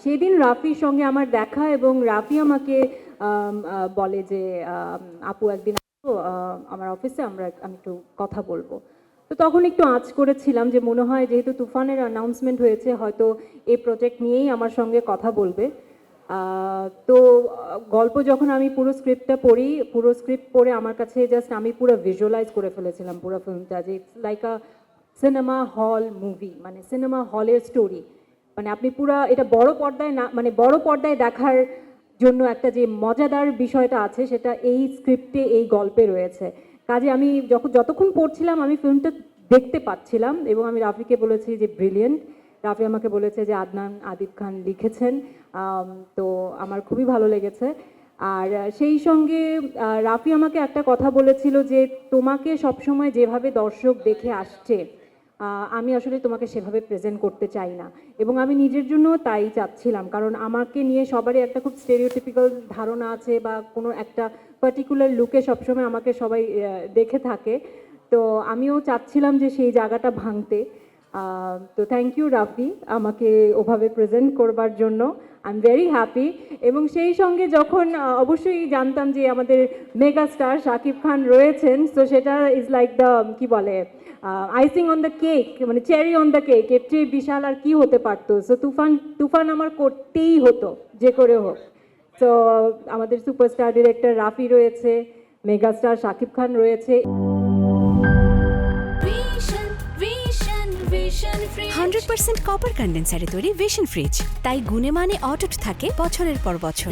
সেদিন রাফির সঙ্গে আমার দেখা এবং রাফি আমাকে বলে যে আপু একদিন আসো আমার অফিসে আমি একটু কথা বলবো। তো তখন একটু আঁচ করেছিলাম যে মনে হয় যেহেতু তুফানের অ্যানাউন্সমেন্ট হয়েছে হয়তো এই প্রজেক্ট নিয়েই আমার সঙ্গে কথা বলবে। তো গল্প যখন আমি পুরো স্ক্রিপ্টটা পড়ি, পুরো স্ক্রিপ্ট পড়ে আমার কাছে জাস্ট আমি পুরো ভিজুয়ালাইজ করে ফেলেছিলাম পুরো ফিল্মটা, যে it's like a cinema hall movie, মানে সিনেমা হলের স্টোরি। মানে আপনি পুরা এটা বড় পর্দায় না, মানে বড় পর্দায় দেখার জন্য একটা যে মজাদার বিষয়টা আছে সেটা এই স্ক্রিপ্টে এই গল্পে রয়েছে। কাজে আমি যতক্ষণ পড়ছিলাম আমি ফিল্মটা দেখতে পাচ্ছিলাম এবং আমি রাফিকে বলেছি যে ব্রিলিয়েন্ট। রাফি আমাকে বলেছে যে আদনান আদিব খান লিখেছেন। তো আমার খুবই ভালো লেগেছে। আর সেই সঙ্গে রাফি আমাকে একটা কথা বলেছিল যে তোমাকে সবসময় যেভাবে দর্শক দেখে আসছে আমি আসলে তোমাকে সেভাবে প্রেজেন্ট করতে চাই না, এবং আমি নিজের জন্য তাই চাচ্ছিলাম, কারণ আমাকে নিয়ে সবারই একটা খুব স্টেরিওটিপিক্যাল ধারণা আছে বা কোনো একটা পার্টিকুলার লুকে সবসময় আমাকে সবাই দেখে থাকে। তো আমিও চাচ্ছিলাম যে সেই জায়গাটা ভাঙতে। তো থ্যাংক ইউ রাফি আমাকে ওভাবে প্রেজেন্ট করবার জন্য। I am very happy. এবং সেই সঙ্গে যখন অবশ্যই জানতাম যে আমাদের মেগা স্টার শাকিব খান রয়েছেন, তো সেটা ইজ লাইক দ্য কি বলে আইসিং অন দ্য কেক, মানে চেরি অন দ্য কেক, এর চেয়ে বিশাল আর কি হতে পারতো। সো তুফান আমার করতেই হতো যে করে হোক। তো আমাদের সুপারস্টার ডিরেক্টর রাফি রয়েছে, মেগা স্টার শাকিব খান রয়েছে। 100% কপার কন্ডেন্সারে তৈরি ভিশন ফ্রিজ, তাই গুণে মানে অটুট থাকে বছরের পর বছর।